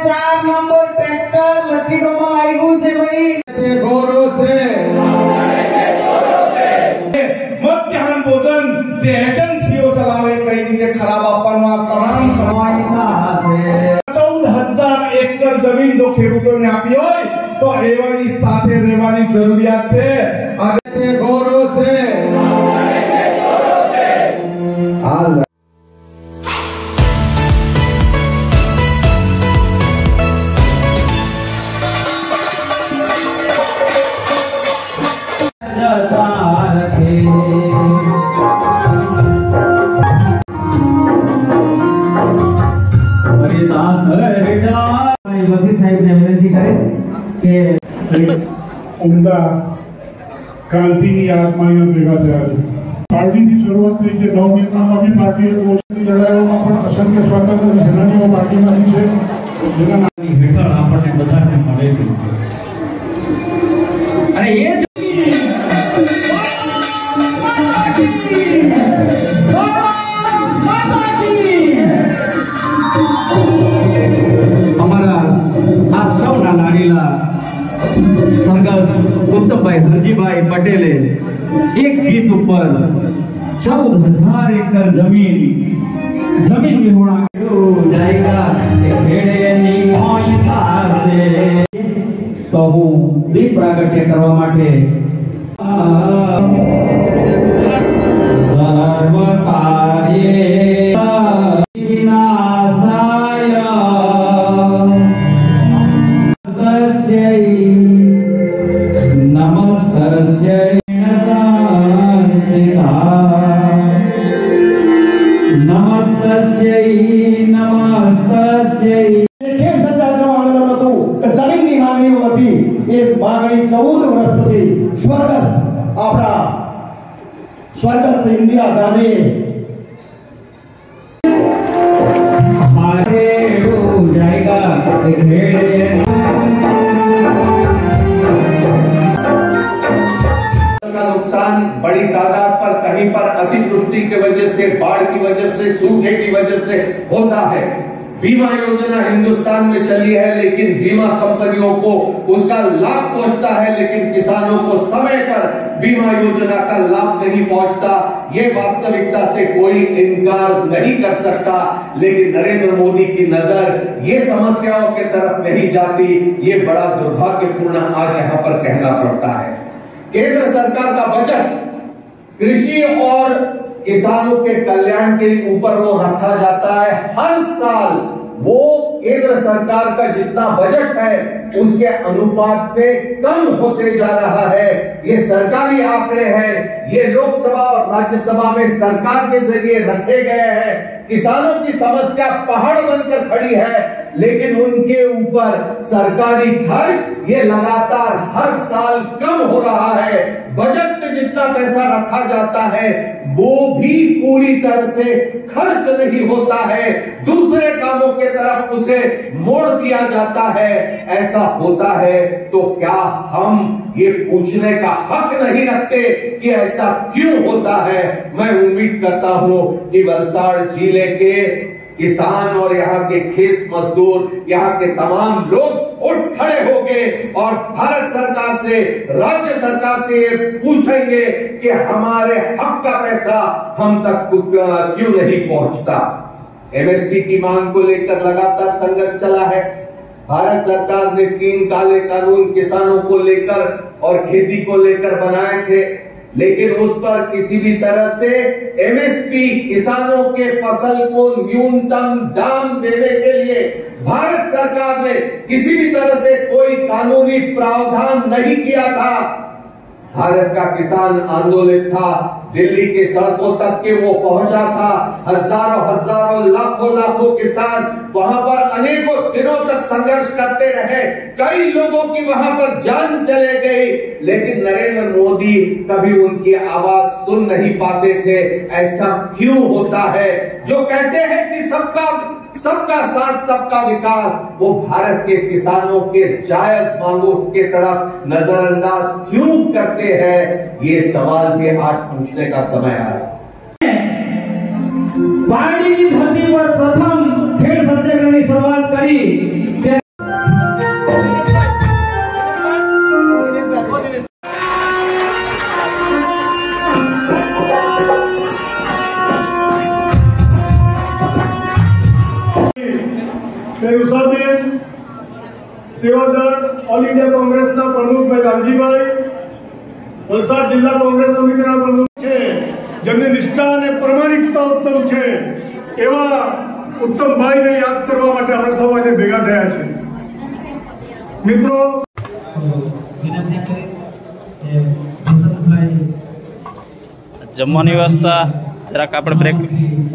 4 number tractor लकीडो में आयु छे भाई गौरव से मध्याह्न भोजन जे एजेंसीओ चलावे कई રીતે ખરાબ આપવાનો આ તમામ સમાજના છે 14000 એકર જમીન જો ખેડૂતોને આપી હોય તો રહેવાની સાથે રહેવાની જરૂરિયાત છે આજે ગૌરવ છે હાલ उमदा क्रांति की आत्माओं भेगा थया छे। पार्टी की शुरुआत थई छे नवनिर्माण में भी पार्टी कोर्सनी लड़ाईओं में असंख्य स्वातंत्र्य सेनानीओ पार्टी में छे जेना हेठळ आपणे बधाने मळे छे अरे ये हमारा आप सौना नारीला संघर्ष उत्तमभाई हरजीभाई पटेले एक गीत ऊपर 14000 एकड़ जमीन विहोणा जाएगा तो हूँ दीप प्रागट्य करवा माटे सर्व कार्ये विनाशाय स्वर्गस्थ इंदिरा गांधी जाएगा का नुकसान बड़ी तादाद पर कहीं पर अतिवृष्टि की वजह से, बाढ़ की वजह से, सूखे की वजह से होता है। बीमा योजना हिंदुस्तान में चली है लेकिन बीमा कंपनियों को उसका लाभ पहुंचता है लेकिन किसानों को समय पर बीमा योजना का लाभ नहीं पहुंचता। ये वास्तविकता से कोई इनकार नहीं कर सकता। लेकिन नरेंद्र मोदी की नजर ये समस्याओं के तरफ नहीं जाती। ये बड़ा दुर्भाग्यपूर्ण आज यहाँ पर कहना पड़ता है। केंद्र सरकार का बजट कृषि और किसानों के कल्याण के ऊपर वो रखा जाता है। हर साल वो केंद्र सरकार का जितना बजट है उसके अनुपात में कम होते जा रहा है। ये सरकारी आंकड़े हैं, ये लोकसभा और राज्यसभा में सरकार के जरिए रखे गए हैं। किसानों की समस्या पहाड़ बनकर खड़ी है लेकिन उनके ऊपर सरकारी खर्च ये लगातार हर साल कम हो रहा है। बजट में जितना पैसा रखा जाता है वो भी पूरी तरह से खर्च नहीं होता है, दूसरे कामों के तरफ उसे मोड़ दिया जाता है। ऐसा होता है तो क्या हम ये पूछने का हक नहीं रखते कि ऐसा क्यों होता है? मैं उम्मीद करता हूं कि वलसाड़ जिले के किसान और यहाँ के खेत मजदूर, यहाँ के तमाम लोग उठ खड़े होंगे और भारत सरकार से, राज्य सरकार से ये पूछेंगे कि हमारे हक का पैसा हम तक क्यों नहीं पहुंचता। एमएसपी की मांग को लेकर लगातार संघर्ष चला है। भारत सरकार ने 3 काले कानून किसानों को लेकर और खेती को लेकर बनाए थे लेकिन उस पर किसी भी तरह से एमएसपी किसानों के फसल को न्यूनतम दाम देने के लिए भारत सरकार ने किसी भी तरह से कोई कानूनी प्रावधान नहीं किया था। भारत का किसान आंदोलित था, दिल्ली के सड़कों तक के वो पहुंचा था। हजारों लाखों किसान वहां पर अनेकों दिनों तक संघर्ष करते रहे। कई लोगों की वहां पर जान चले गई लेकिन नरेंद्र मोदी कभी उनकी आवाज सुन नहीं पाते थे। ऐसा क्यों होता है? जो कहते हैं कि सबका साथ सबका विकास, वो भारत के किसानों के जायज मांगों के तरफ नजरअंदाज क्यों करते हैं? ये सवाल भी आज पूछने का समय आया। पार्टी की धरती पर प्रथम खेल सत्याग्रह की शुरुआत करी ઉષાબેન, સેવાદળ ઓલ ઇન્ડિયા કોંગ્રેસના પ્રમુખ ભાઈ લાલજીભાઈ, વલસાડ જિલ્લા કોંગ્રેસ સમિતિના પ્રમુખ છે, જેમની નિષ્ઠા અને પ્રમાણિકતા ઉત્તમ છે, એવા ઉત્તમભાઈને યાદ કરવા માટે આપણે સૌ આજે ભેગા થયા છે. મિત્રો, જમવાની વ્યવસ્થા જરાક આપણે બ્રેક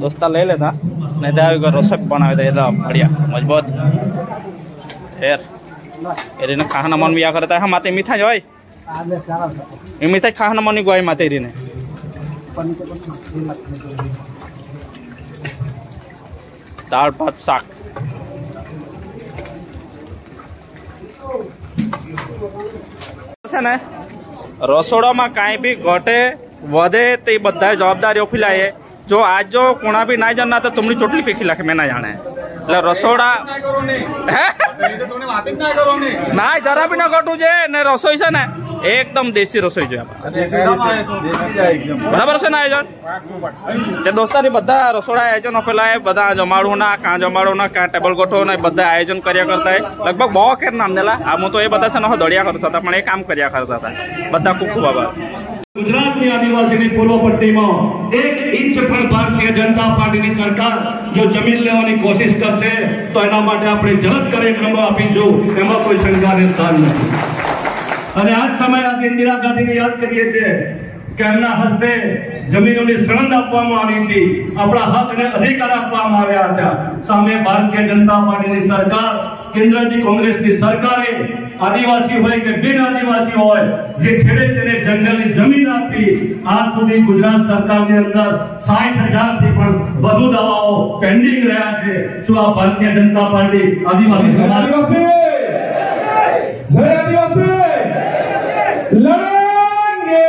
દોસ્તા લઈ લેતા નહીં તો આવી રસોઈ બનાવી દે એટલે बढ़िया મજબૂત ફેર એરીને ખાના મન યા કરતા હા માતે મીઠા જ હોય એ મીઠા જ ખાના મની ગોય માતે એરીને દાળ ભાત શાક છે ને રસોડામાં કાંઈ બી ઘટે વધે તે બધા જવાબદારીઓ ફિલાય. જો આજ જો કોણા भी ना जानना तो तुमने चोटली पे खिला के मैं ना जाने એટલે રસોડા ના જરા બી ના ઘટવું છે ને રસોઈ છે ને એકદમ દેશી રસોઈ જોઈએ બરાબર છે ને આયોજન તે દોસ્તારી બધા રસોડા આયોજનો પેલા બધા જમાડું ના કાં જમાડું ના કાં ટેબલ ગોઠવો ને બધા આયોજન કર્યા કરતા લગભગ બહુ ખેર નામ દેલા આમ તો એ બધા છે ને દોડ્યા કરતા હતા પણ એ કામ કર્યા કરતા હતા બધા ખૂબ ખૂબ આભાર. ગુજરાતની આદિવાસીની પૂર્વ પટ્ટીમાં 1 ઇંચ પણ ભારતીય જનતા પાર્ટીની સરકાર જો જમીન લેવાની કોશિશ કરશે તો એના માટે આપણે ઝડપ કાર્યક્રમો આપીશું, એમાં કોઈ શંકાને સ્થાન નથી. અને આ જ સમયે આજે ઇન્દિરા ગાંધીને યાદ કરીએ છીએ કે એમના હસ્તે જમીનોની સળંગ આપવામાં આવી હતી, આપણા હક અને અધિકાર આપવામાં આવ્યા હતા. સામે ભારતીય જનતા પાર્ટીની સરકાર, કેન્દ્રની કોંગ્રેસની સરકારે આદિવાસી હોય કે બિન આદિવાસી હોય જે ખેડે તેને જંગલની જમીન આપી. આજ સુધી ગુજરાત સરકારની અંદર 60,000 થી પણ વધુ દાવાઓ પેન્ડિંગ રહ્યા છે. શું આ ભારતીય જનતા પાર્ટી આદિવાસી જય આદિવાસી લડેંગે.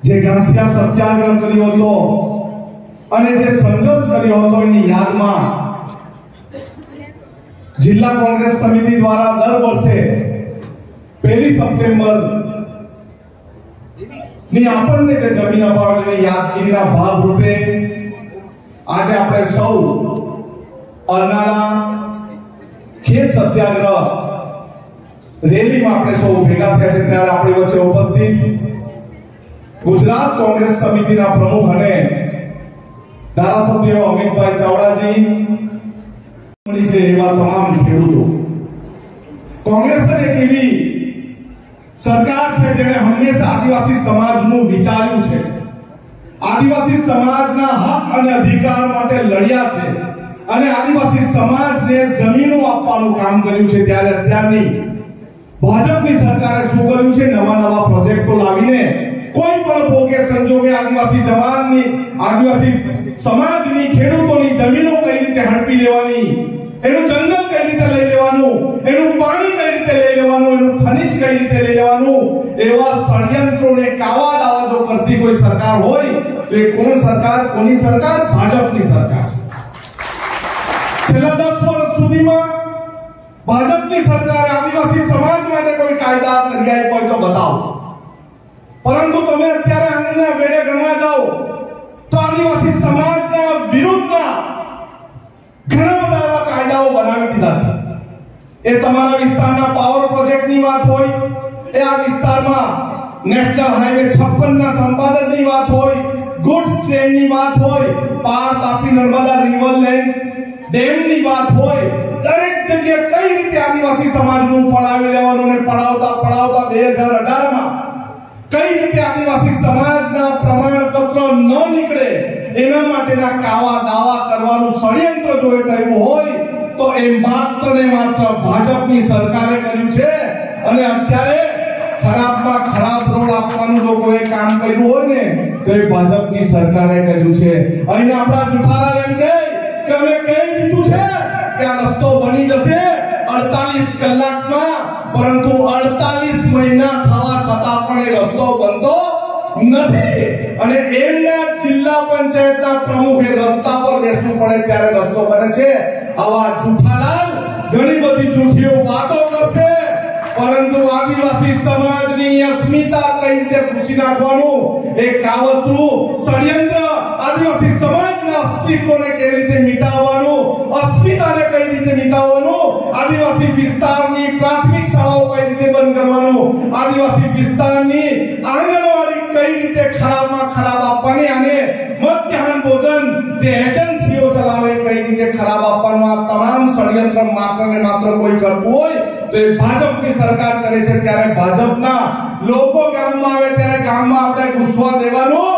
જે ઘાસિયા સત્યાગ્રહ કર્યો હતો અને જે સંઘર્ષ કર્યો હતો એની યાદમાં જિલ્લા કોંગ્રેસ સમિતિ દ્વારા દર વર્ષે 1 સપ્ટેમ્બર ની આપણને જે જમીન અપાવવાની યાદગીરીના ભાગરૂપે આજે આપણે સૌ અરનાળા ખેત સત્યાગ્રહ રેલીમાં આપણે સૌ ભેગા થયા છે. ત્યારે આપણી વચ્ચે ઉપસ્થિત ગુજરાત કોંગ્રેસ સમિતિના પ્રમુખ અને ધારાસભ્ય અમિતભાઈ ચાવડાજી છે, એવા તમામ ખેડૂતો. કોંગ્રેસ એક એવી સરકાર છે જેણે હંમેશા આદિવાસી સમાજનું વિચાર્યું છે, આદિવાસી સમાજના હક અને અધિકાર માટે લડ્યા છે અને આદિવાસી સમાજને જમીનો આપવાનું કામ કર્યું છે. ત્યારે અત્યારની ભાજપની સરકારે શું કર્યું છે? નવા પ્રોજેક્ટો લાવીને કોઈ પણ ભોગે સંજોગે આદિવાસી સમાજની ખેડૂતોની જમીનો કઈ રીતે હડપી લેવાની, એનું જંગલ કઈ રીતે લઈ લેવાનું, એનું પાણી કઈ રીતે લઈ લેવાનું, એનું ખનિજ કઈ રીતે લઈ લેવાનું, એવા ષડયંત્રોને કાવા દાવા જો કરતી કોઈ સરકાર હોય તો એ કોણ સરકાર? કોની સરકાર? ભાજપની સરકાર છે. છેલ્લા 10 વર્ષ સુધીમાં ભાજપની સરકારે આદિવાસી સમાજ માટે કોઈ કાયદા કરી આપ્યા હોય તો બતાવો. પરંતુ તમે અત્યારે આંગણના વેડે ગણવા જાઓ તો આદિવાસી સમાજના વિરુદ્ધના ઘણા બધા એવા કાયદાઓ બનાવી દીધા છે. એ તમારા વિસ્તારના પાવર પ્રોજેક્ટની વાત હોય, એ આ વિસ્તારમાં નેશનલ હાઈવે 56 ના સંપાદનની વાત હોય, ગુડ્સ ટ્રેનની વાત હોય, પાર તાપી નર્મદા રિવર લાઇન ડેમની વાત હોય, દરેક જગ્યાએ કઈ રીતે આદિવાસી સમાજનું પડાવી લેવાનું ને પડાવતા 2018 માં કઈ રીતે આદિવાસી સમાજના પ્રમાણપત્ર ન નીકળે એના માટેના કાવા દાવા કરવાનું ષડયંત્ર જો એ કર્યું હોય તો એ માત્ર ને માત્ર ભાજપની સરકારે કર્યું છે. અને અત્યારે ખરાબમાં ખરાબ રોડ આપવાનું જો કોઈ કામ કર્યું હોય ને તો એ ભાજપની સરકારે કર્યું છે. અહીં આપણા જુઠારા એમ કે અમે કહી દીધું છે કે આ રસ્તો બની જશે 48 કલાકમાં, પરંતુ 48 મહિના થવા છતાં પણ એ રસ્તો બનતો નથી. અને એમના જિલ્લા પંચાયતના પ્રમુખે રસ્તા પર બેસવું પડે ત્યારે રસ્તો બને છે. આવા જુઠાલાલ ઘણી બધી જૂઠીઓ વાતો કરશે, પરંતુ આદિવાસી સમાજની અસ્મિતા કઈ રીતે ભૂસી નાખવાનું, એ કાવતરું ષડયંત્ર આદિવાસી સમાજના અસ્તિત્વને કેવી રીતે મિટાવવાનું અસ્મિતાને કઈ રીતે મિટાવવાનું, આદિવાસી વિસ્તારની પ્રાથમિક શાળાઓ કઈ રીતે બંધ કરવાનું, આદિવાસી વિસ્તારની આંગણવાડી કઈ રીતે ખરાબમાં ખરાબ આપવાની અને મધ્યાહન ભોજન જે એજન્સીઓ ચલાવે કઈ રીતે ખરાબ આપવાનું, આ તમામ ષડયંત્ર માત્ર ને માત્ર કોઈ કરતું હોય તો એ ભાજપની સરકાર કરે છે। ત્યારે ભાજપના લોકો ગામમાં આવે ત્યારે ગામમાં આપણે ઘૂસવા દેવાનું,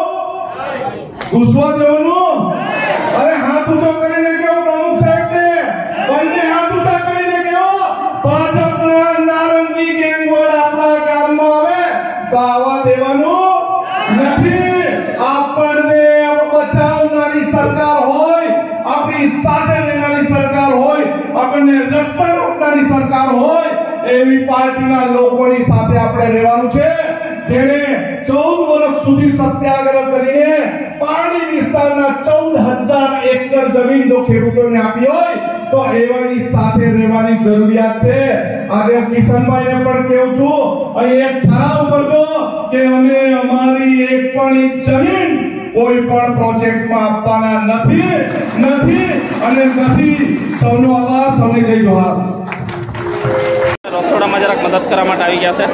અરે હાથ ઊંચો કરીને કેવો પ્રમુખ સાહેબને બંને હાથ ઊંચા કરીને કેવો ભાજપના નારંગી ગેંગ વડ આપણા ગામમાં આવે તો આવવા દેવાનું નથી। આપણને બચાવનારી સરકાર હોય, આપણી સાથે રહેનારી સરકાર હોય, આપણને રક્ષણ આપનારી સરકાર હોય એવી પાર્ટીના લોકોની સાથે આપણે રહેવાનું છે। જેણે 14 વર્ષ સુધી સત્યાગ્રહ કરીને પાણી વિસ્તારના 14,000 એકર જમીન જો ખેડૂતોને આપી હોય તો એવાની સાથે રહેવાની જરૂરિયાત છે। આજે કિશનભાઈને પણ કહું છું, અહીં એક ઠરાવ કરજો કે અમે અમારી એક પણ ઇંચ જમીન કોઈ પણ પ્રોજેક્ટમાં આપવાના નથી। સૌનો આભાર, સૌને જય જોહાર। રસોડામાં જરાક મદદ કરવા માટે આવી ગયા છે,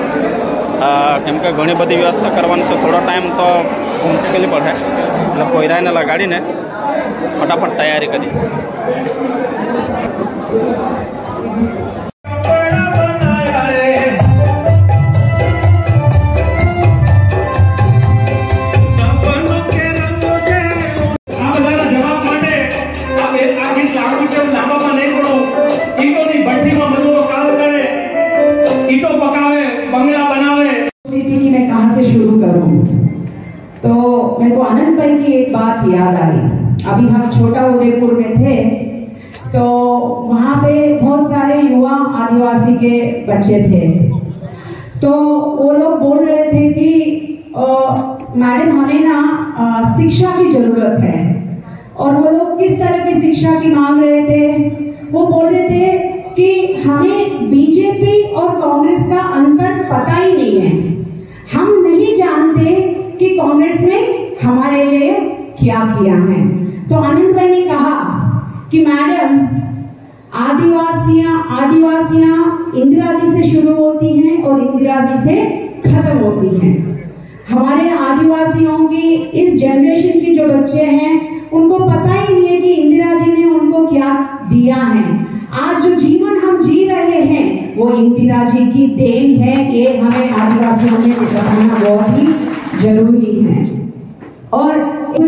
કેમ કે ઘણી બધી વ્યવસ્થા કરવાની છે, થોડો ટાઈમ તો મુશ્કેલી પડે એટલે કોયરાને લગાડીને ફટાફટ તૈયારી કરી। तो मेरे को आनंद भाई की एक बात याद आई। अभी हम छोटा उदयपुर में थे तो वहाँ पे बहुत सारे युवा आदिवासी के बच्चे थे, तो वो लोग बोल रहे थे कि मैडम हमें ना शिक्षा की जरूरत है। और वो लोग किस तरह की शिक्षा की मांग रहे थे, वो बोल रहे थे कि हमें बीजेपी और कांग्रेस का अंतर पता ही नहीं है, हम नहीं जानते कि कांग्रेस ने हमारे लिए क्या किया है। तो आनंद भाई ने कहा कि मैडम आदिवासियां इंदिरा जी से शुरू होती हैं और इंदिरा जी से खत्म होती हैं। हमारे आदिवासियों की इस जनरेशन के जो बच्चे हैं उनको पता ही नहीं है कि इंदिरा जी ने उनको क्या दिया है। आज जो जीवन हम जी रहे हैं वो इंदिरा जी की देन है, ये हमें आदिवासियों में बताना बहुत ही जरूरी है। और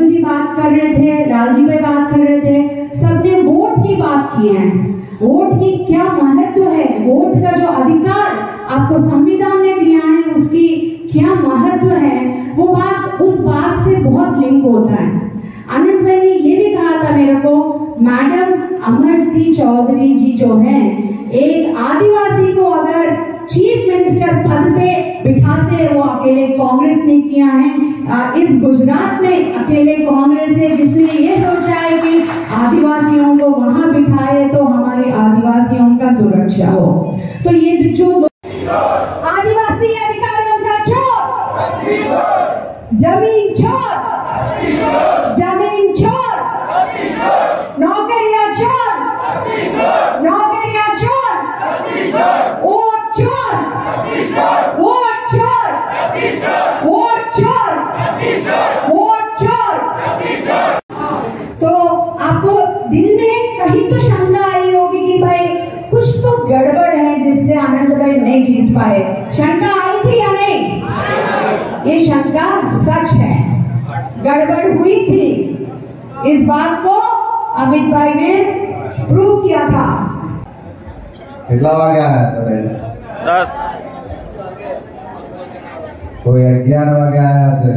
जी बात कर रहे थे, लालजी भाई बात कर रहे थे, सबने वोट की बात की है। वोट की क्या महत्व है, वोट का जो अधिकार आपको संविधान ने दिया है उसकी क्या महत्व है, वो बात उस बात से बहुत लिंक होता है। आनंद भाई ने ये भी कहा था मेरे को, मैडम अमर सिंह चौधरी जी जो हैं, एक आदिवासी को अगर चीफ मिनिस्टर पद पे बिठाते हैं वो अकेले कांग्रेस ने किया है। इस गुजरात में अकेले कांग्रेस है जिसने ये सोचा है कि आदिवासियों को वहां बिठाए तो हमारे आदिवासियों का सुरक्षा हो। तो ये जो आदिवासी अधिकारियों का छोड़, जमीन छोड़, नौकरियां छोड़, तो आपको दिल में कहीं तो शंका आई होगी कि भाई कुछ तो गड़बड़ है जिससे आनंद भाई नहीं जीत पाए। शंका आई थी या नहीं? ये शंका सच है, गड़बड़ हुई थी। इस बात को अमित भाई ने प्रूव किया था। કેટલા વાગે આયા તમે? 10 કોઈ 11 વાગે આયા છે,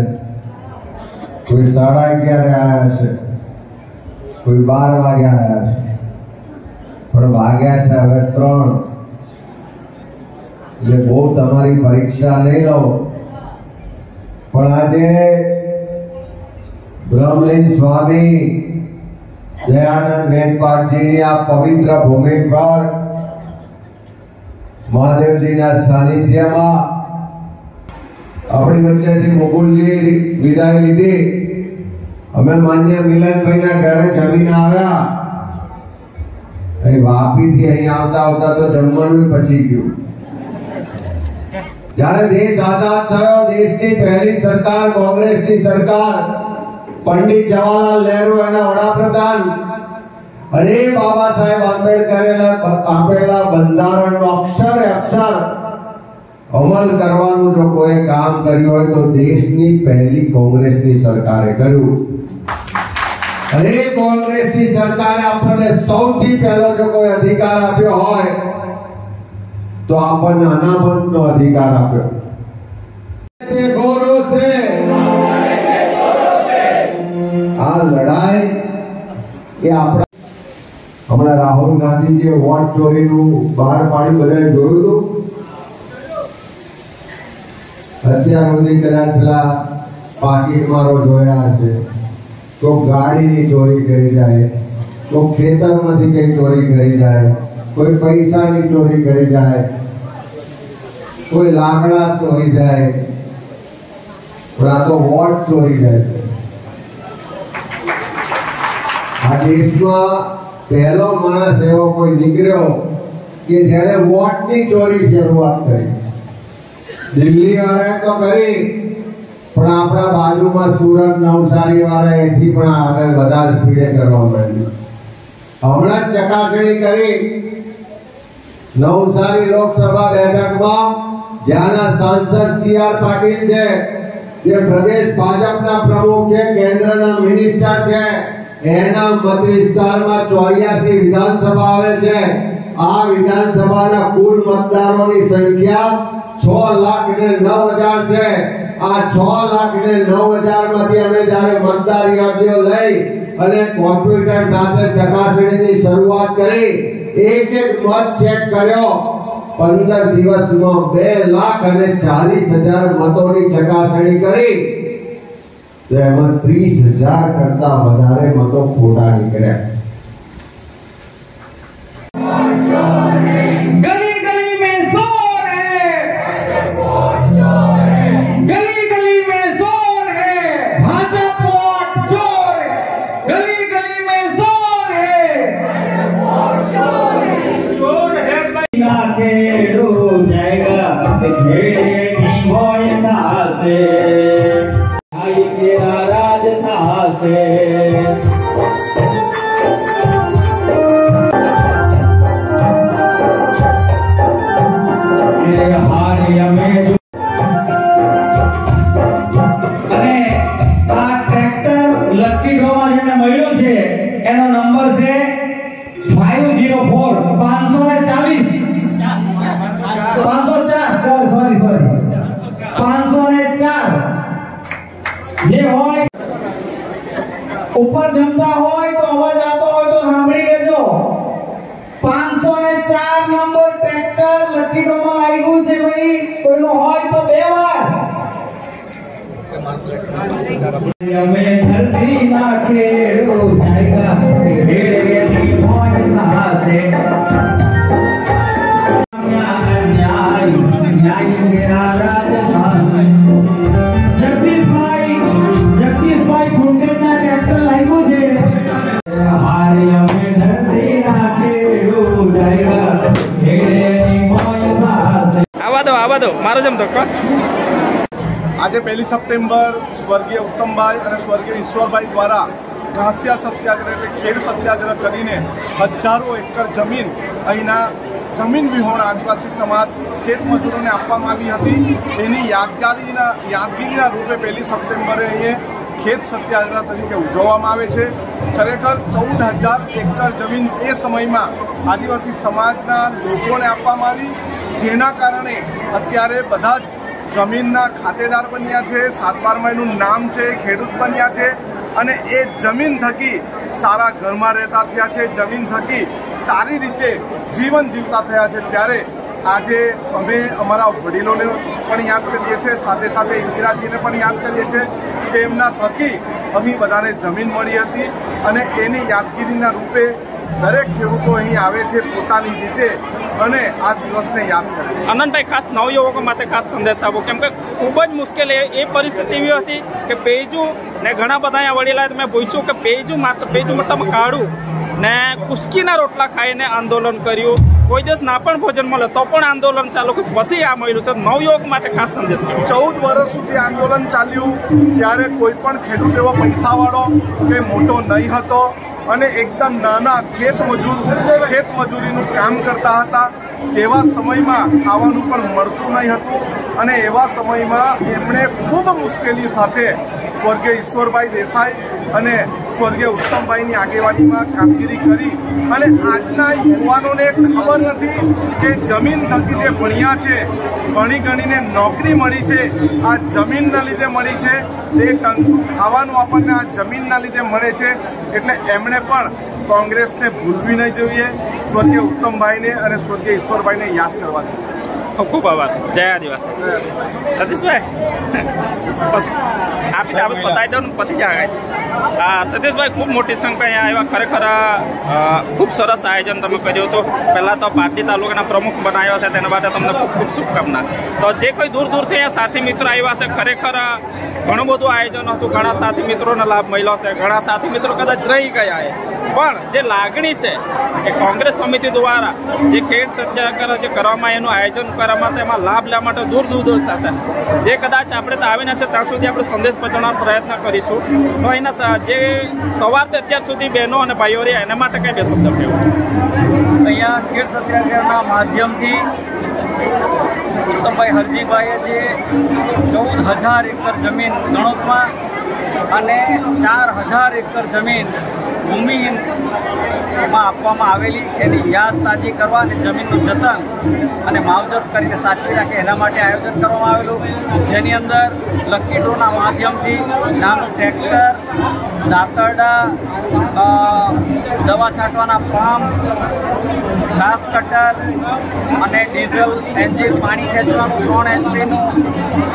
કોઈ 11:30 આયા છે, કોઈ 12 વાગે આયા છે, પણ વાગ્યા છે હવે 3। એટલે બહુ તમારી પરીક્ષા નહીં લો, પણ આજે બ્રહ્મલીન સ્વામી દયાનંદ વેદપાઠજીની આ પવિત્ર ભૂમિ પર મહાદેવજીના સાનિધ્યમાં આપણી વચ્ચેથી મુકુલજી વિદાય લીધી। અમે માન્ય મિલનભાઈના ઘરે જમીને આવ્યા વાપીથી અહીં આવતા આવતા તો જમવાનું પછી ગયું. જ્યારે દેશ આઝાદ થયો, દેશની પહેલી સરકાર કોંગ્રેસની સરકાર, પંડિત જવાહરલાલ નહેરુ એના વડાપ્રધાન અને બાબા સાહેબ આંબેડકરે આપેલા બંધારણનો અક્ષરે અક્ષર અમલ કરવાનું જો કોઈ કામ કર્યું હોય તો દેશની પહેલી કોંગ્રેસની સરકારે કર્યું. અને કોંગ્રેસની સરકારે આપણને સૌથી પહેલો જો કોઈ અધિકાર આપ્યો હોય તો આપણને અનામતનો અધિકાર આપ્યો. ગૌરવ છે આ લડાઈ એ આપણા. હમણાં રાહુલ ગાંધીજીએ વોટ ચોરીનું બહાર પાડ્યું, બધાએ જોયું હતું. અત્યાર સુધી કદાચ પેલા પાકીટ મારો જોયા હશે, તો ગાડીની ચોરી કરી જાય, તો ખેતરમાંથી કઈ ચોરી કરી જાય, કોઈ પૈસાની ચોરી કરી જાય, કોઈ લાકડા ચોરી જાય, પણ આ તો વોટ ચોરી જાય. આ દેશમાં પહેલો માણસ એવો કોઈ નીકળ્યો કે જેણે વોટની ચોરી શરૂઆત કરી. દિલ્હી વાળાએ તો કરી, પણ આપણા બાજુમાં સુરત નવસારી વાળા એથી પણ આગળ વધારે સ્પીડે કરવા માંડ્યું. હમણાં જ ચકાસણી કરી નવસારી લોકસભા બેઠકમાં, જ્યાંના સાંસદ CR પાટીલ છે, જે પ્રદેશ ભાજપના પ્રમુખ છે, કેન્દ્રના મિનિસ્ટર છે, એના મત વિસ્તારમાં 84 વિધાનસભા આવે છે. આ વિધાનસભાના કુલ મતદારોની સંખ્યા 6,09,000 છે. આ 6,09,000 માંથી અમે જ્યારે મતદાર યાદીઓ લઈ અને કોમ્પ્યુટર સાથે ચકાસણીની શરૂઆત કરી, એક મત ચેક કર્યો, 15 દિવસમાં 2,40,000 મતોની ચકાસણી કરી, તો એમાં 30,000 કરતા વધારે મતો ખોટા નીકળ્યા. गली गली में जोर है, गली गली में जोर है, भाजपा वोट चोर, गली गली में जोर है, चोर है ना खेड़ो जाएगा खेड़े की भोयना से आई तेरा राज था से. એનો નંબર છે 504 540 504 જે હોય ઉપર જમતા હોય તો અવાજ આવતો હોય તો સાંભળી લેજો. 504 નંબર ટ્રેક્ટર લકી ડોમાં આવ્યું છે ભાઈ, કોઈનો હોય તો બે વાર. हमें धरती ना खेड़ो जाएगा खेड़े की भोयना से. न्याय न्याय मेरा राजस्थान. जगदीशભાઈ ગુંડેના ટ્રેક્ટર લાગ્યું છે. हारे हमें धरती ना खेड़ो जाएगा खेड़े की भोयना से. आवा दो मारो जम तो को. આજે 1 સપ્ટેમ્બર સ્વર્ગીય ઉત્તમભાઈ અને સ્વર્ગીય ઈશ્વરભાઈ દ્વારા ઘાસિયા સત્યાગ્રહ એટલે ખેડ સત્યાગ્રહ કરીને હજારો એકર જમીન અહીંના જમીન વિહોણ આદિવાસી સમાજ ખેત મજૂરોને આપવામાં આવી હતી. એની યાદગીરીના રૂપે 1 સપ્ટેમ્બરે અહીંયા ખેત સત્યાગ્રહ તરીકે ઉજવવામાં આવે છે. ખરેખર 14,000 એકર જમીન એ સમયમાં આદિવાસી સમાજના લોકોને આપવામાં આવી, જેના કારણે અત્યારે બધા જ જમીનના ખાતેદાર બન્યા છે, 7/12 નામ છે, ખેડૂત બન્યા છે અને એ જમીન થકી સારા ઘરમાં રહેતા થયા છે, જમીન થકી સારી રીતે જીવન જીવતા થયા છે. ત્યારે આજે અમે અમારા વડીલોને પણ યાદ કરીએ છીએ, સાથે સાથે ઇન્દિરાજીને પણ યાદ કરીએ છીએ કે એમના થકી અહીં બધાને જમીન મળી હતી અને એની યાદગીરીના રૂપે દરેક ખેડૂતો અહીં આવે છે પોતાની રીતે અને આ દિવસને યાદ કરે છે. આનંદભાઈ, ખાસ નવયુવકો માટે ખાસ સંદેશ આપો, કેમ કે ખૂબ જ મુશ્કેલ એ પરિસ્થિતિ એવી હતી કે પેજું ને ઘણા બધા અહીંયા વડીલા મેં પૂછ્યું કે પેજું મતલબ કાઢું ને કુસ્કીના રોટલા ખાઈને આંદોલન કર્યું. કોઈ દિવસ ના પણ ભોજન મળે તો પણ આંદોલન ચાલુ. પછી આ મળ્યું છે નવયુવક માટે ખાસ સંદેશ કેવો? 14 વર્ષ સુધી આંદોલન ચાલ્યું ત્યારે કોઈ પણ ખેડૂત એવો પૈસાવાળો કે મોટો નહીં હતો અને એકદમ નાના ખેત મજૂરીનું કામ કરતા હતા. એવા સમયમાં ખાવાનું પણ મળતું નહીં હતું અને એવા સમયમાં એમણે ખૂબ મુશ્કેલી સાથે સ્વર્ગીય ઈશ્વરભાઈ દેસાઈ અને સ્વર્ગીય ઉત્તમભાઈની આગેવાનીમાં કામગીરી કરી. અને આજના યુવાનોને ખબર નથી કે જમીન થકી જે ભણ્યા છે, ભણી ગણીને નોકરી મળી છે, આ જમીનના લીધે મળી છે. એ ટંકનું ખાવાનું આપણને આ જમીનના લીધે મળે છે. એટલે એમણે પણ કોંગ્રેસને ભૂલવી નહીં જોઈએ. સ્વર્ગીય ઉત્તમભાઈને અને સ્વર્ગીય ઈશ્વરભાઈને યાદ કરવા જોઈએ. ખૂબ ખૂબ આભાર. જય આદિવાસી. સતીશભાઈ આપી આપણે બતાવી દઉં ને પતી જાય. સતીશભાઈ ખૂબ મોટી સંખ્યા અહીંયા આવ્યા. ખરેખર ખૂબ સરસ આયોજન તમે કર્યું હતું. પહેલાં તો પાટડી તાલુકાના પ્રમુખ બનાવ્યા છે તેના માટે તમને ખૂબ ખૂબ શુભકામના. તો જે કોઈ દૂર દૂરથી અહીંયા સાથી મિત્રો આવ્યા છે, ખરેખર ઘણું બધું આયોજન હતું. ઘણા સાથી મિત્રોને લાભ મળ્યો છે. ઘણા સાથી મિત્રો કદાચ રહી ગયા છે, પણ જે લાગણી છે એ કોંગ્રેસ સમિતિ દ્વારા જે ખેડ સત્યાગ્રહ જે કરવામાં એનું આયોજન કરવામાં છે, એમાં લાભ લેવા માટે દૂર સાથે જે કદાચ આપણે તો આવીને છે ત્યાં સુધી આપણે સંદેશ પહોંચાડવાનો પ્રયત્ન કરીશું. તો એના જે સવારથી અત્યાર સુધી બહેનો અને ભાઈઓ રહ્યા એના માટે કઈ બે શબ્દ કહેવું? અહીંયા ખેડ સત્યાગ્રહના માધ્યમથી ઉત્તમભાઈ હરજીભાઈએ જે 14,000 એકર જમીન ગણોતમાં અને 4,000 એકર જમીન ભૂમિહીનમાં આપવામાં આવેલી એની યાદ તાજી કરવા અને જમીનનું જતન અને માવજત કરીને સાચવી રાખે એના માટે આયોજન કરવામાં આવેલું. જેની અંદર લકી ડ્રોના માધ્યમથી નાનું ટ્રેક્ટર, દાંતરડા, દવા છાંટવાના પંપ, ઘાસ કટર અને ડીઝલ એન્જિન, પાણી ખેંચવાનું 3 HP-નું,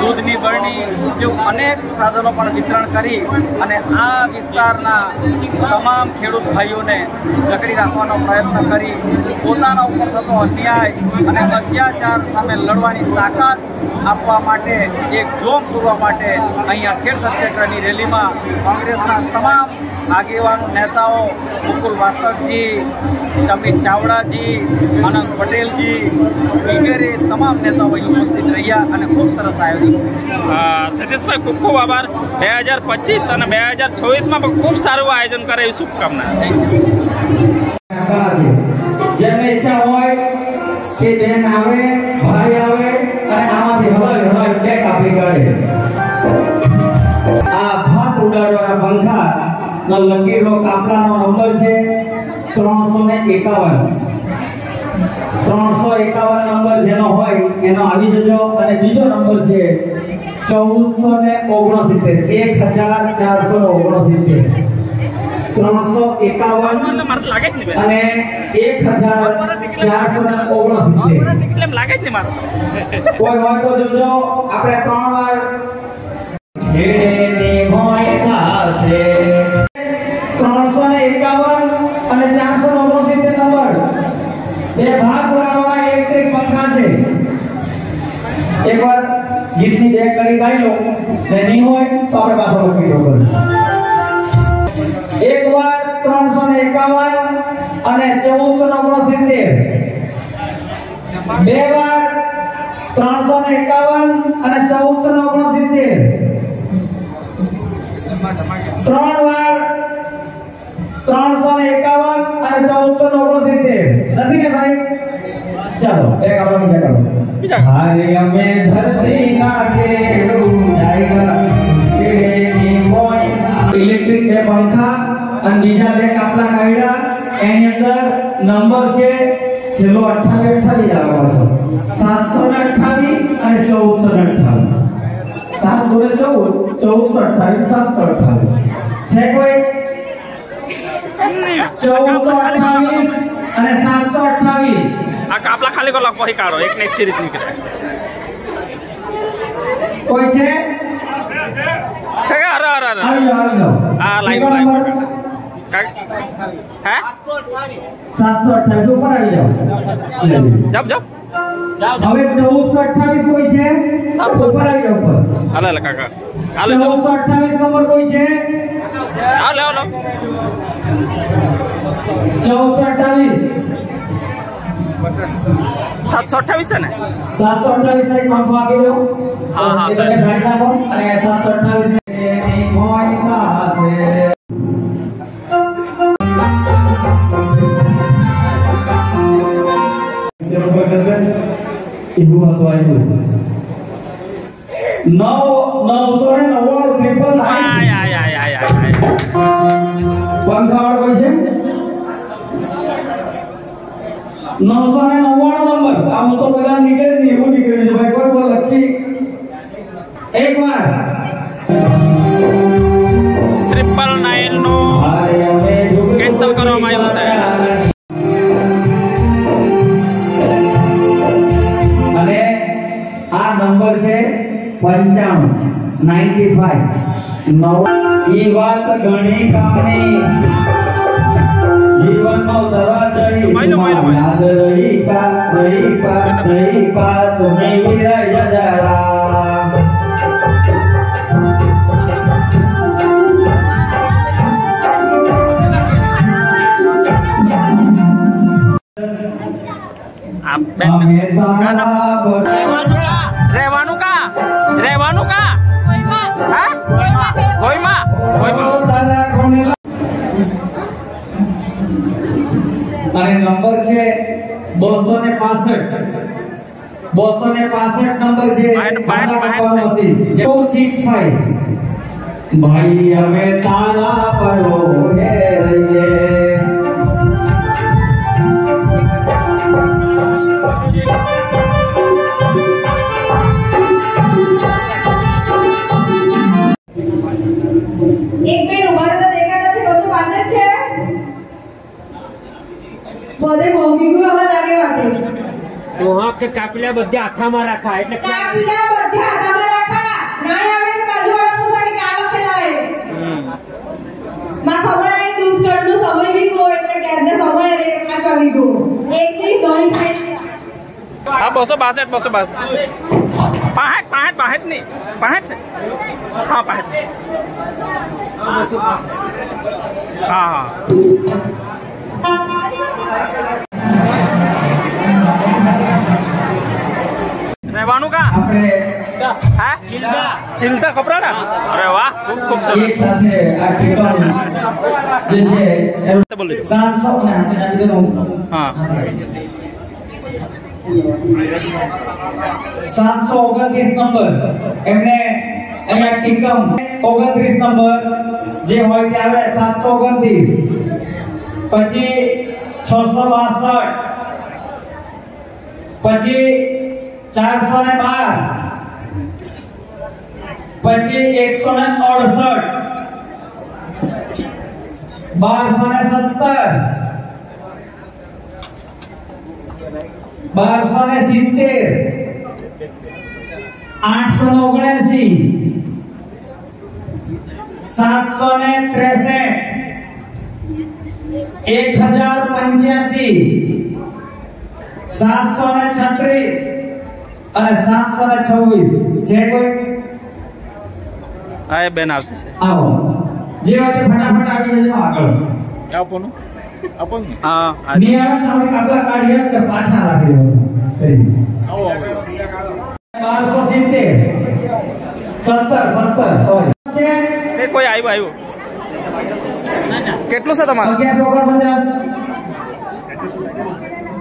દૂધની બરણી જેવું અનેક સાધનો પણ વિતરણ કરી અને આ વિસ્તારના તમામ ખેડૂત ભાઈઓને જકડી રાખવાનો પ્રયત્ન કરી પોતાના ઉપર થતો અન્યાય અને અત્યાચાર સામે લડવાની તાકાત આપવા માટે, એક જોમ પૂરવા માટે અહીંયા ખેડ સત્યાગ્રહની રેલીમાં કોંગ્રેસના તમામ આગેવાન નેતાઓ મુકુલ વાસ્તવજી, અમિત ચાવડાજી, આનંદ પટેલજી વગેરે તમામ નેતાઓ અહીં ઉપસ્થિત રહ્યા અને ખૂબ સરસ આયોજન. સતીશભાઈ ખૂબ ખૂબ આભાર. 2025 અને 2026માં પણ ખૂબ સારું આયોજન કરે એવી શુભકામના. જેમને ઈચ્છા હોય કે બેન આવે, ભાઈ આવે અને આમાંથી હવાઈ ટેક આપી કરે. આ ભાત ઉડાડવાના પંખા નો લકી ડ્રો કાપલાનો નંબર છે 351. 351 નંબર જેનો હોય એનો આવી જજો. અને બીજો નંબર છે 1469, 1469 351 અને 1469. લાગે જ ને મારો કોઈ હોય તો જોજો. આપણે 3 વાર જેની હોય થાશે 351 અને 469 નંબર બે ભાગ ઉડાડવા ઇલેક્ટ્રિક પંખા છે. એકવાર ગીતની બે કડી ગાઈ લો ને નહીં હોય તો આપણે પાછો લખી દો. એકવાર 351 અને 1469, બે વાર 351 અને 1469, 3 વાર 351 અને 1469. નથી ને ભાઈ? ચાલો એક આપણે બીજા કરો. હારે અમે ધરતી ના ખેડૂ જાયગા તેની મોય. ઇલેક્ટ્રિક બે પંખા અને બીજા બે કાપલા કાઢ્યા. એની અંદર નંબર છે છેલ્લો 28 આવે છે 728 અને 1428. 7 જોડે 14, 1428, 728 છે કોઈ? 1428 અને 728. આ કાપલા ખાલી કલાક પછી કાઢો, એક ને એક સિરીઝ નીકળે. કોઈ છે? સગા અરે આ લાઈવ હે 728 ઉપર આવી જાઓ. જપ હવે 1428 કોઈ છે? ઉપર આવી જાઓ ઉપર. હાલે કાકા હાલે. 1428 નંબર કોઈ છે? હાલો 728 है ने 728 ને પાંખો આપી દો. હા હા એટલે ગાડી નાખો અને 728 ની મોય પાસે એવું હતું આવ્યું 999 ત્રિપલ આય આય આય આય આય પંખાવાળો કોઈ છે 999 નંબર. આ હું તો બધા નીકળે જ નહીં, એવું નીકળ્યું છે ભાઈ. કોઈ બોલ લખી એકવાર 999 નો કેન્સલ કરવામાં આવ્યું છે. અને આ નંબર છે 95 ઈ વાત ઘણી કામની જીવનમાં ઉતરવા જઈ યાદ રહી કા તમે વિરાય જરા. રહેવાનું કા હા ગોઈમાં અને નંબર છે 265 નંબર છે 265 ભાઈ અમે તારા પડો હે રહીએ. એક મિનિટ ઉભા રહેતા દેખાતા નથી. 265 છે. બધે મોંઘી હવે લાગે વાતે. તો હા કે કાપલા બધે હાથામાં રાખા એટલે કાપલા બધે હાથામાં રાખા. ના આવડે તો બાજુવાળા પૂછા કે આલો ખેલાય. માં ખબર આઈ દૂધ કાઢનો સમય બી ગયો એટલે ક્યારે સમય રે 5 વાગી ગયો. એક થી દોઈ ખાઈ. હા 262 65 नहीं 65 से हाँ 65 हाँ हाँ રહેવાનું કા હા સિલતા કપરાડા. અરે વાહ ખૂબ ખૂબ સરસ. સાથે આ ટીકમ જે છે એ બોલો 700 ને હાથે આપી દો. હા 729 નંબર એમને અહીંયા ટીકમ 29 નંબર જે હોય તે આવે 729 પછી 662 પછી 412 પછી 168 1270 1270 879 763 1085 736 અને 726 છે કોઈ? આ બેન આવતી છે. આવો જે વચ્ચે ફટાફટ આવી જજો આગળ. આપોનું હા નિયમ આપણે કાપલા કાઢીએ તો પાછા રાખી દેવાનું. 1270 17 સોરી તે કોઈ આવ્યું કેટલું છે તમારું? 1149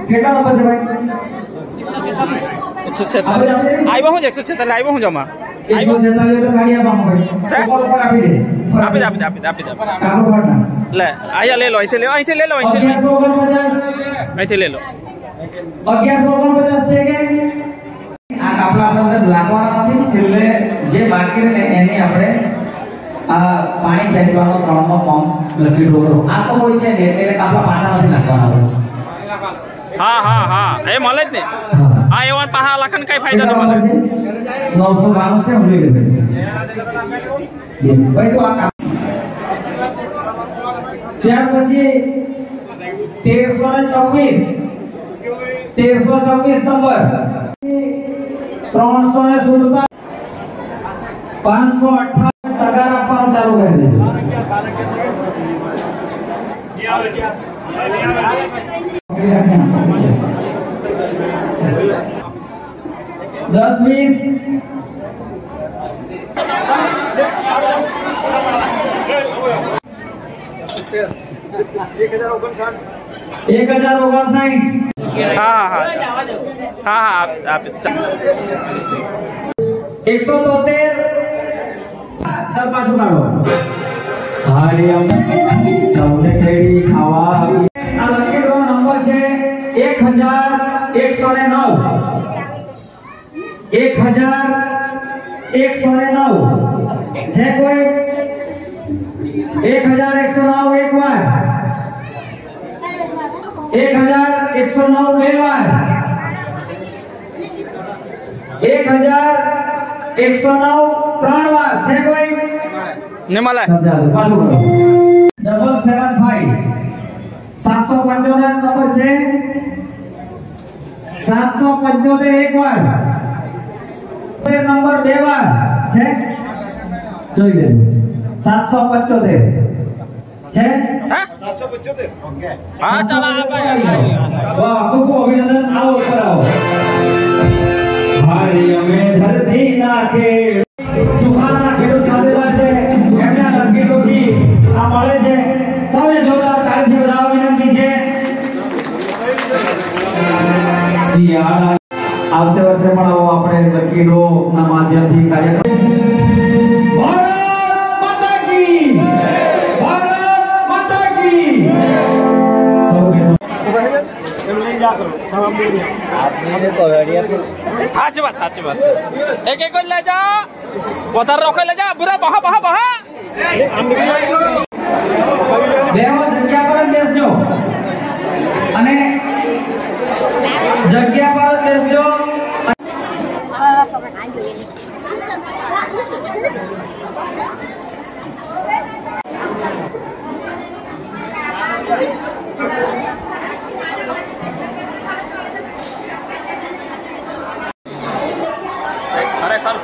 કેટલા નંબર છે ભાઈ? 146 આવ્યો હું 146 આવ્યો હું જમા 146 તો કાઢી આપવાનું ભાઈ. આપી દે લે આયા લે લો અહીંથી લે લો 1149 લે લો 1149 છે કે આ કાપલા આપણે લાગવાના નથી. છેલ્લે જે બાકી રહે એની આપણે આ પાણી ખેંચવાનો 3 નો પંપ લખી દો. આ તો હોય છે ને એટલે કાપલા પાછા નથી નાખવાના. હા હા હા એ મળે જ ને. આ એવાન પાહા લખન કઈ ફાયદો ન મળે. 992 છે ભૂલી ગયો ભાઈ. તો આ ત્યાર પછી 1326 નંબર 317 558 તગાર આપવાનું ચાલુ કરી દીધું. दस 20 1059। हाँ हाँ हाँ आप 173। चल पाछू काढो। हारे अम्मे सौने केड़ी खावा। आ लकी ड्रॉ नंबर छे 1109। 1109 છે કોઈ? 1109 એક વાર, 1109 બે વાર, 1109 ત્રણ વાર છે કોઈ? નિમલે પાછું કરો 775 775 નંબર છે 775 એક વાર, નંબર બે વાર છે જોઈ લેજો 775 છે 775 हाँ चला वाह खूब अभिनंदन आओ ऊपर आओ हारे અમે ધરતી નાખે ચુહાના ખેડૂત ખાતેદાર છે એમના લંગીટોથી આ મળે છે સૌને જોરદાર તાળીથી વધાવવા વિનંતી છે શિયાળા આવતે વર્ષે પણ આવો આપણે લકી ડ્રો ના માધ્યમથી કાર્યક્રમ साची बात एक एक ले जा વધારે રોકે ले जा बुरा बहा बहा बहा બેહો જગ્યા પર જ બેસજો અને જગ્યા પર જ બેસજો ખરેખર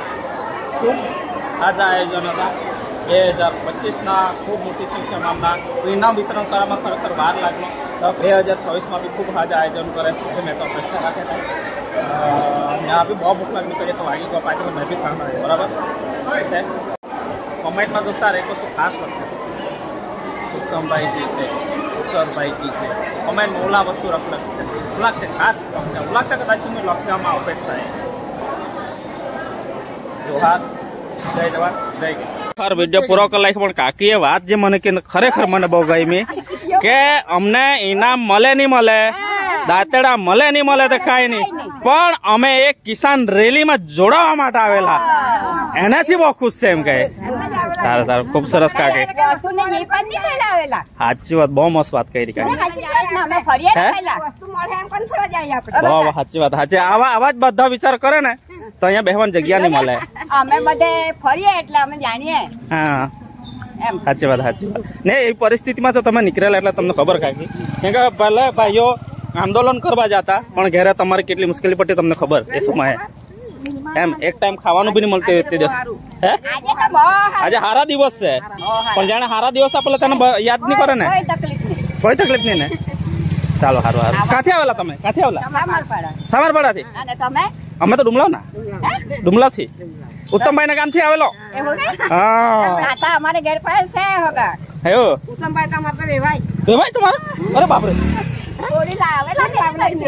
ખૂબ आज आयोजन था 2025 खूब मोटी संख्या में इनाम वितरण કરવામાં ખરેખર વાર લાગ્યો તો 2024 में भी खूब आज आयोजन करे मैं तो अपेक्षा रखे था यहाँ भी बहुत भूख लगनी करिए तो आगे पार्टी में मैं भी खाना है बराबर कमेंट में दोस्तार एक वस्तु खास लगते उत्तम भाई की है ईश्वर भाई की है कमेंट में ओला वस्तु रख लगते खास लगता कदाच तुम्हें लक्ष्य में अपेक्षा है जोहार जय जवान जय किसान वीडियो पूरा कर लाइक काकीए बात जे मने के खरेखर मने बहु गई के अमने इनाम मले नहीं मले दातेड़ा मले नहीं मले तो कई नहीं पण अमे एक किसान रेली में जोड़वा माटे आवेला एनाथी बहुत खुश छे एम कहे सारा सारा खूब सरस काके साची बात बहुत मस्त बात कही साची बात साची आवाज बधा विचार करे ने तो अहीं बेहवान जग्या नहीं मले અમે બધે ફરીએ એટલે અમે જાણીએ हाँ साची बात ने ये परिस्थिति में तो तमे निकळेला એટલે તમને खबर काकी केम के पहले भाईओ आंदोलन करवा जाता पण घरे तमारी केटली मुश्केली पड़ती तमने खबर ए समय एम एक टाइम खावानुं भी नहीं मळते ते दिवस हे आज हारा दिवस छे पण जाने हारा दिवस आपले तने याद नहीं करे ने कोई तकलीफ नहीं ने चालो हारो हारो काथे आवेला तमे काथे आवेला सामरपाड़ा थी અને તમે અમે તો ડુમલાવ ના ડુમલાવ થી उत्तम भाई ना काम थी आवेलो हां आता हमारे घर पर से होगा हेयो उत्तम भाई का मतलब बेभाई तुम्हारा अरे बाप रे थोड़ी लावेला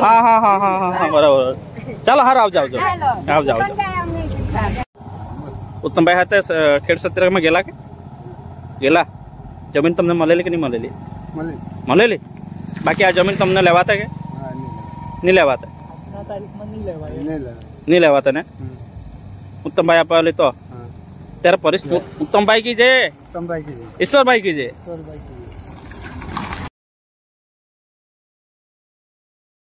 हां हां हां हां हां बराबर चलो हार आओ जाओ आओ जाओ उत्तम भाई हाथे खेड सत्याग्रह में गेला के गेला जमीन तुमने मलेली कि नहीं मलेली मलेली बाकी आ जमीन तुमने लेवाता के नहीं लेवाता नहीं लेवाता ने उत्तम भाई आप तो तेरा परिस्थिति उत्तम भाई की जय ईश्वर भाई की जय